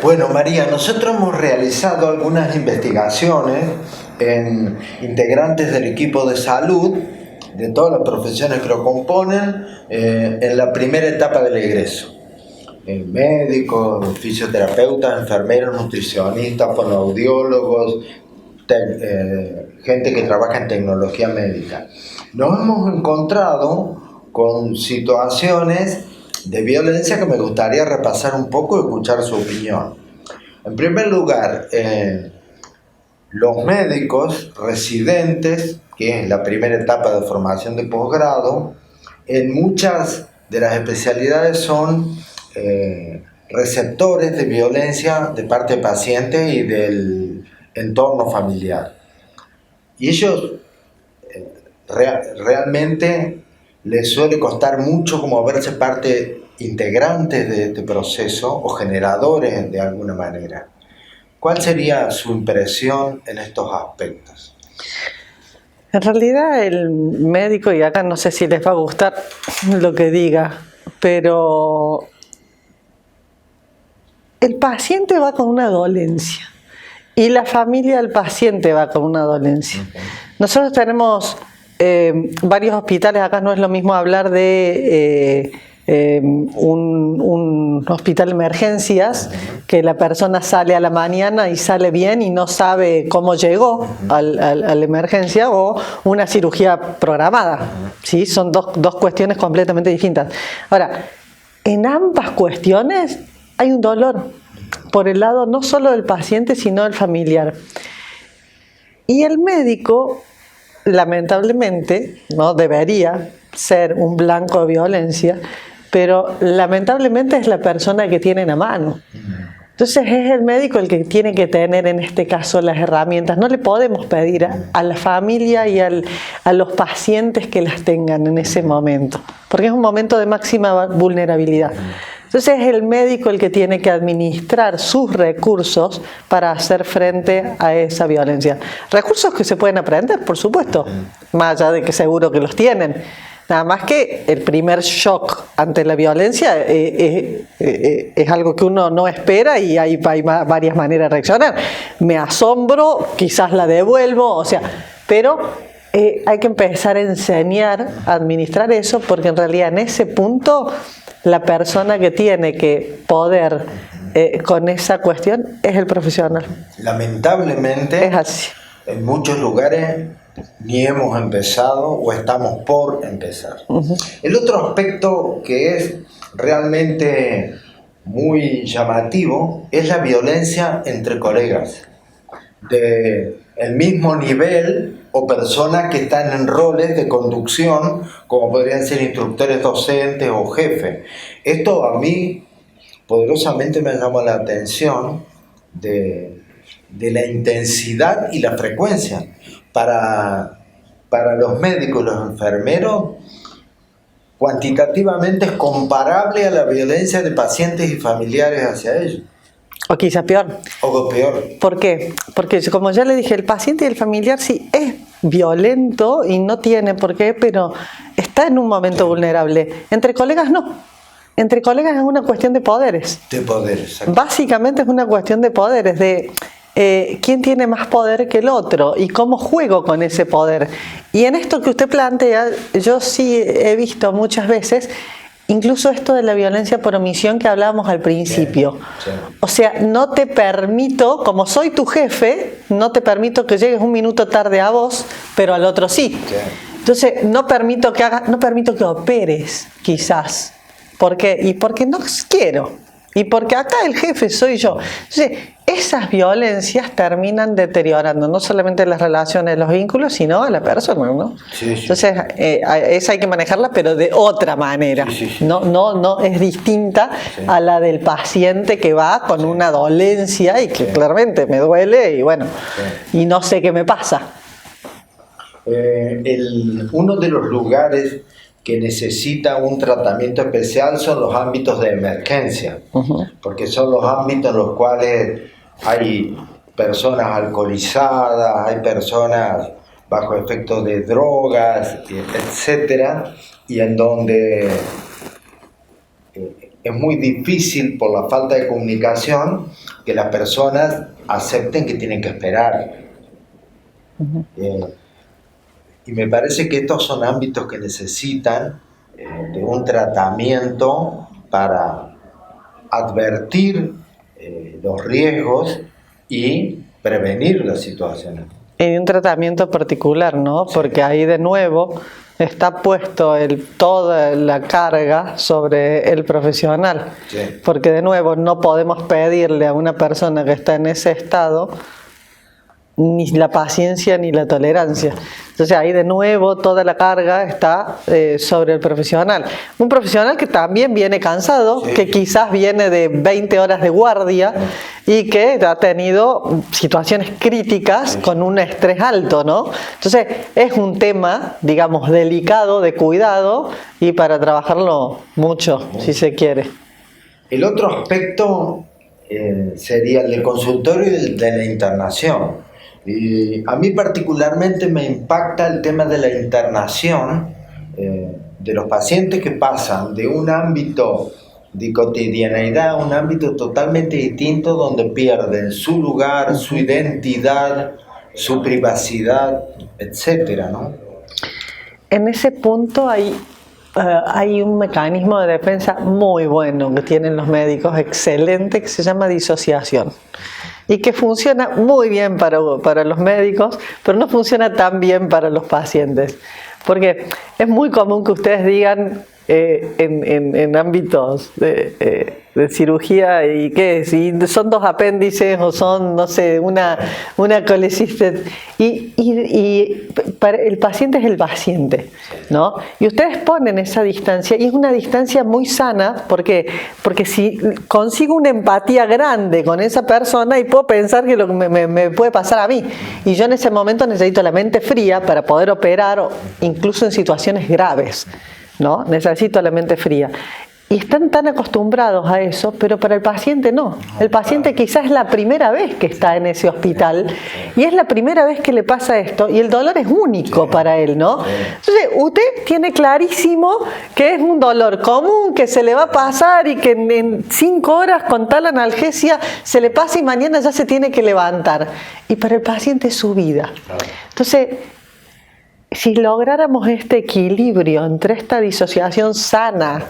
Bueno, María, nosotros hemos realizado algunas investigaciones en integrantes del equipo de salud de todas las profesiones que lo componen en la primera etapa del egreso. Médicos, fisioterapeutas, enfermeros, nutricionistas, fonoaudiólogos, gente que trabaja en tecnología médica. Nos hemos encontrado con situaciones de violencia que me gustaría repasar un poco y escuchar su opinión. En primer lugar, los médicos residentes, que es la primera etapa de formación de posgrado, en muchas de las especialidades son receptores de violencia de parte de pacientes y del entorno familiar. Y ellos realmente les suele costar mucho como verse parte integrantes de este proceso o generadores de alguna manera. ¿Cuál sería su impresión en estos aspectos? En realidad el médico, y acá no sé si les va a gustar lo que diga, pero el paciente va con una dolencia y la familia del paciente va con una dolencia. Nosotros tenemos varios hospitales, acá no es lo mismo hablar de un hospital de emergencias, que la persona sale a la mañana y sale bien y no sabe cómo llegó a la emergencia, o una cirugía programada, ¿sí? Son dos cuestiones completamente distintas. Ahora, en ambas cuestiones hay un dolor por el lado no solo del paciente, sino del familiar. Y el médico, lamentablemente, no debería ser un blanco de violencia, pero lamentablemente es la persona que tiene a mano. Entonces es el médico el que tiene que tener en este caso las herramientas. No le podemos pedir a la familia y a los pacientes que las tengan en ese momento, porque es un momento de máxima vulnerabilidad. Entonces es el médico el que tiene que administrar sus recursos para hacer frente a esa violencia. Recursos que se pueden aprender, por supuesto, más allá de que seguro que los tienen. Nada más que el primer shock ante la violencia es algo que uno no espera y hay varias maneras de reaccionar. Me asombro, quizás la devuelvo, o sea, pero hay que empezar a enseñar a administrar eso, porque en realidad en ese punto la persona que tiene que poder con esa cuestión es el profesional. Lamentablemente, es así. En muchos lugares ni hemos empezado o estamos por empezar. El otro aspecto que es realmente muy llamativo es la violencia entre colegas de el mismo nivel o personas que están en roles de conducción, como podrían ser instructores docentes o jefes. Esto a mí poderosamente me llama la atención de la intensidad y la frecuencia. Para los médicos y los enfermeros, cuantitativamente es comparable a la violencia de pacientes y familiares hacia ellos. O quizás peor. O peor. ¿Por qué? Porque como ya le dije, el paciente y el familiar sí es violento y no tiene por qué, pero está en un momento vulnerable. Entre colegas no. Entre colegas es una cuestión de poderes. De poderes. Básicamente es una cuestión de poderes, de quién tiene más poder que el otro y cómo juego con ese poder. Y en esto que usted plantea, yo sí he visto muchas veces, incluso esto de la violencia por omisión que hablábamos al principio. Sí. O sea, no te permito, como soy tu jefe, no te permito que llegues un minuto tarde a vos, pero al otro sí. Sí. Entonces, no permito que operes, quizás. ¿Por qué? Y porque no quiero. Y porque acá el jefe soy yo. Entonces, esas violencias terminan deteriorando no solamente las relaciones, los vínculos, sino a la persona, ¿no? Sí, sí. Entonces, esa hay que manejarla, pero de otra manera. Sí, sí, sí. No es distinta a la del paciente que va con una dolencia y que claramente me duele y bueno, y no sé qué me pasa. Uno de los lugares que necesita un tratamiento especial son los ámbitos de emergencia, porque son los ámbitos en los cuales hay personas alcoholizadas, hay personas bajo efectos de drogas, etcétera, y en donde es muy difícil por la falta de comunicación que las personas acepten que tienen que esperar. Y me parece que estos son ámbitos que necesitan de un tratamiento para advertir los riesgos y prevenir las situaciones. Y un tratamiento particular, ¿no? Sí. Porque ahí de nuevo está puesto toda la carga sobre el profesional. Sí. Porque de nuevo no podemos pedirle a una persona que está en ese estado ni la paciencia ni la tolerancia. Entonces ahí de nuevo toda la carga está sobre el profesional. Un profesional que también viene cansado, Sí. que quizás viene de 20 horas de guardia y que ha tenido situaciones críticas con un estrés alto, ¿no? Entonces es un tema, digamos, delicado, de cuidado y para trabajarlo mucho, si se quiere. El otro aspecto sería el del consultorio y el de la internación. Y a mí particularmente me impacta el tema de la internación de los pacientes que pasan de un ámbito de cotidianeidad a un ámbito totalmente distinto donde pierden su lugar, su identidad, su privacidad, etcétera, ¿no? En ese punto hay un mecanismo de defensa muy bueno que tienen los médicos, excelente, que se llama disociación. Y que funciona muy bien para los médicos, pero no funciona tan bien para los pacientes. Porque es muy común que ustedes digan en ámbitos de cirugía, ¿y qué? Si son 2 apéndices o son, no sé, una coleciste. Y para el paciente es el paciente, ¿no? Y ustedes ponen esa distancia, y es una distancia muy sana, porque si consigo una empatía grande con esa persona y puedo pensar que lo que me puede pasar a mí, y yo en ese momento necesito la mente fría para poder operar, incluso en situaciones graves, ¿no? Necesito la mente fría. Y están tan acostumbrados a eso, pero para el paciente no. El paciente quizás es la primera vez que está en ese hospital y es la primera vez que le pasa esto y el dolor es único para él, ¿no? Entonces, usted tiene clarísimo que es un dolor común, que se le va a pasar y que en 5 horas con tal analgesia se le pasa y mañana ya se tiene que levantar. Y para el paciente es su vida. Entonces, si lográramos este equilibrio entre esta disociación sana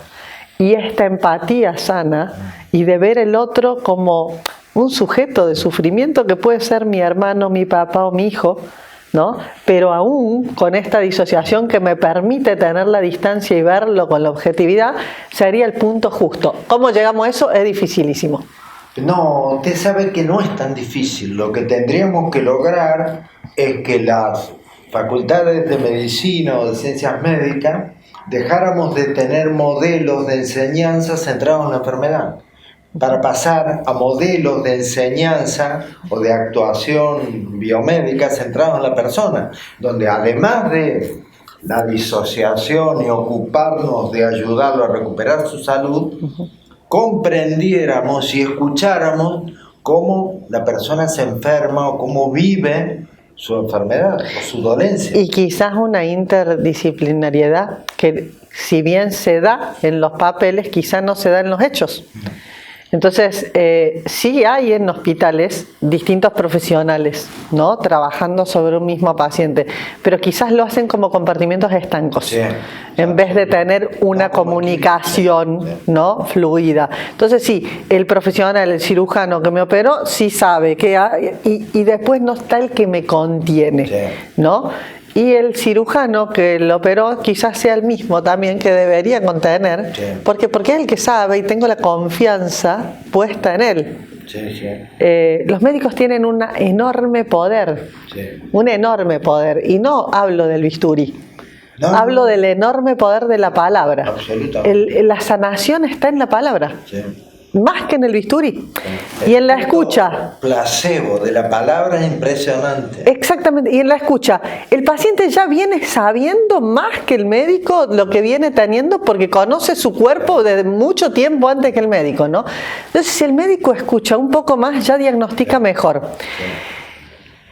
y esta empatía sana y de ver el otro como un sujeto de sufrimiento que puede ser mi hermano, mi papá o mi hijo, ¿no? Pero aún con esta disociación que me permite tener la distancia y verlo con la objetividad, sería el punto justo. ¿Cómo llegamos a eso? Es dificilísimo. No, usted sabe que no es tan difícil. Lo que tendríamos que lograr es que las facultades de medicina o de ciencias médicas dejáramos de tener modelos de enseñanza centrados en la enfermedad para pasar a modelos de enseñanza o de actuación biomédica centrados en la persona, donde además de la disociación y ocuparnos de ayudarlo a recuperar su salud, comprendiéramos y escucháramos cómo la persona se enferma o cómo vive su enfermedad o su dolencia. Y quizás una interdisciplinariedad que si bien se da en los papeles, quizás no se da en los hechos. Entonces, sí hay en hospitales distintos profesionales, ¿no? Trabajando sobre un mismo paciente, pero quizás lo hacen como compartimentos estancos, Sí, en vez de tener una comunicación, ¿no? Fluida. Entonces, sí, el profesional, el cirujano que me operó, sí sabe que hay, y después no está el que me contiene, ¿no? Y el cirujano que lo operó quizás sea el mismo también que debería contener, porque es el que sabe y tengo la confianza puesta en él. Los médicos tienen un enorme poder, un enorme poder, y no hablo del bisturí, hablo del enorme poder de la palabra. La sanación está en la palabra. Más que en el bisturí. Y en la escucha. Placebo de la palabra es impresionante. Exactamente. Y en la escucha, el paciente ya viene sabiendo más que el médico lo que viene teniendo porque conoce su cuerpo desde mucho tiempo antes que el médico, ¿no? Entonces, si el médico escucha un poco más, ya diagnostica mejor.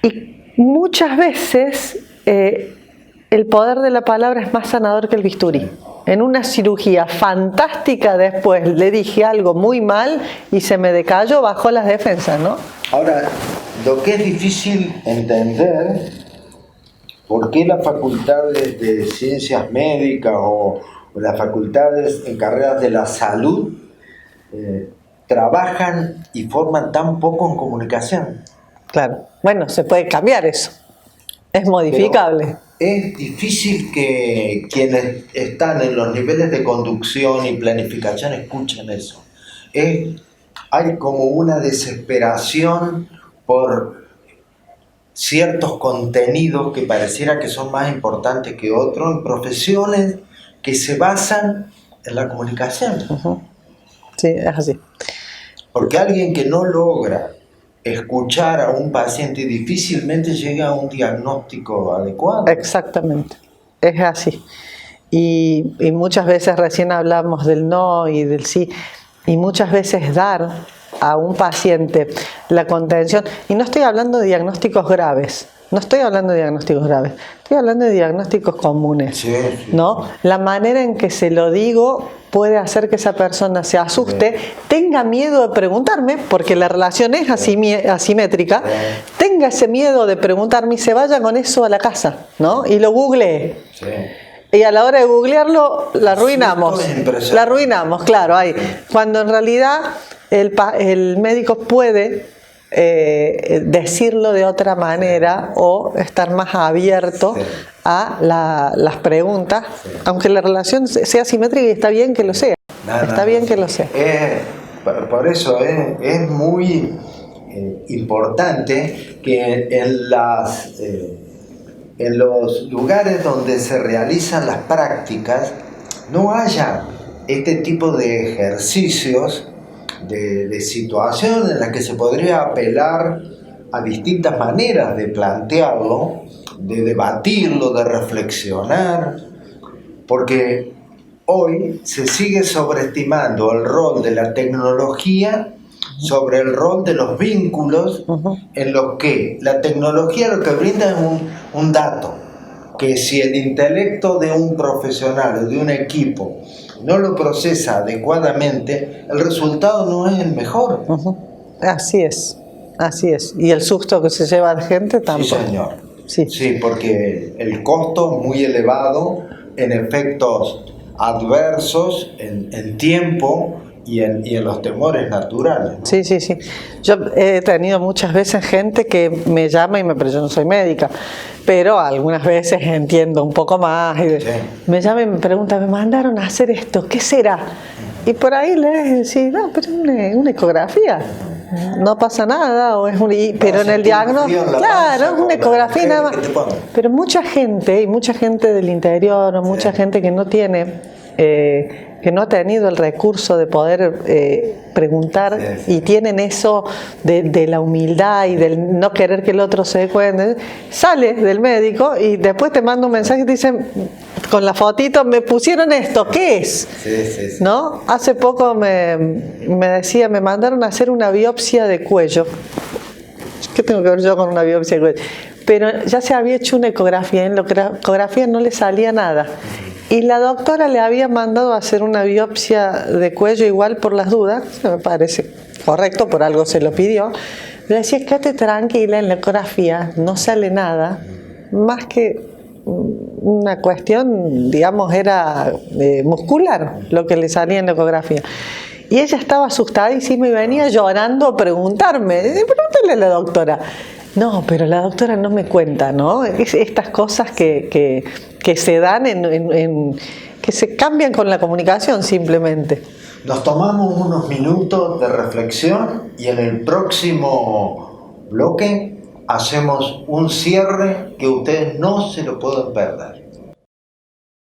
Y muchas veces el poder de la palabra es más sanador que el bisturí. en una cirugía fantástica después le dije algo muy mal y se me decayó, bajó las defensas, ¿no? Ahora, lo que es difícil entender, ¿por qué las facultades de ciencias médicas o las facultades en carreras de la salud trabajan y forman tan poco en comunicación? Claro, bueno, se puede cambiar eso, es modificable. Pero es difícil que quienes están en los niveles de conducción y planificación escuchen eso. Hay como una desesperación por ciertos contenidos que pareciera que son más importantes que otros en profesiones que se basan en la comunicación. Uh-huh. Sí, es así. Porque alguien que no logra escuchar a un paciente difícilmente llega a un diagnóstico adecuado. Exactamente, es así. Y muchas veces recién hablamos del no y del sí, y muchas veces dar a un paciente la contención, y no estoy hablando de diagnósticos graves, estoy hablando de diagnósticos comunes, Sí. ¿no? La manera en que se lo digo puede hacer que esa persona se asuste, tenga miedo de preguntarme, porque la relación es asimétrica, tenga ese miedo de preguntarme y se vaya con eso a la casa, ¿no? Y lo googlee. Sí. Y a la hora de googlearlo, la arruinamos. La arruinamos, claro, ahí. Cuando en realidad el médico puede decirlo de otra manera o estar más abierto a las preguntas, aunque la relación sea simétrica y está bien que lo sea. Que lo sea. Por eso es muy importante que en los lugares donde se realizan las prácticas no haya este tipo de ejercicios, de situaciones en las que se podría apelar a distintas maneras de plantearlo, de debatirlo, de reflexionar, porque hoy se sigue sobreestimando el rol de la tecnología sobre el rol de los vínculos, en los que la tecnología lo que brinda es un dato, que si el intelecto de un profesional o de un equipo no lo procesa adecuadamente, el resultado no es el mejor. Así es. Y el susto que se lleva la gente tampoco. Sí, señor. Sí, porque el costo es muy elevado en efectos adversos, en tiempo y en los temores naturales, ¿no? Sí. Yo he tenido muchas veces gente que me llama pero yo no soy médica, pero algunas veces entiendo un poco más y me llama y me pregunta, me mandaron a hacer esto, ¿qué será? Y por ahí le decís, no, pero es una ecografía, no pasa nada, pero en el diagnóstico, claro, es una ecografía nada más. Pero mucha gente del interior, o mucha gente que no tiene que no ha tenido el recurso de poder preguntar y tienen eso de la humildad y del no querer que el otro se dé cuenta, sale del médico y después te manda un mensaje y te dicen con la fotito, me pusieron esto, ¿qué es? Sí. ¿No? Hace poco me decía, me mandaron a hacer una biopsia de cuello. ¿Qué tengo que ver yo con una biopsia de cuello? Pero ya se había hecho una ecografía, en la ecografía no le salía nada. Y la doctora le había mandado a hacer una biopsia de cuello igual por las dudas, me parece correcto, por algo se lo pidió. Le decía, quédate tranquila, en la ecografía no sale nada, más que una cuestión, digamos, era muscular lo que le salía en la ecografía. Y ella estaba asustadísima y venía llorando a preguntarme, pregúntale a la doctora. No, pero la doctora no me cuenta, ¿no? Estas cosas que se dan que se cambian con la comunicación simplemente. Nos tomamos unos minutos de reflexión y en el próximo bloque hacemos un cierre que ustedes no se lo pueden perder.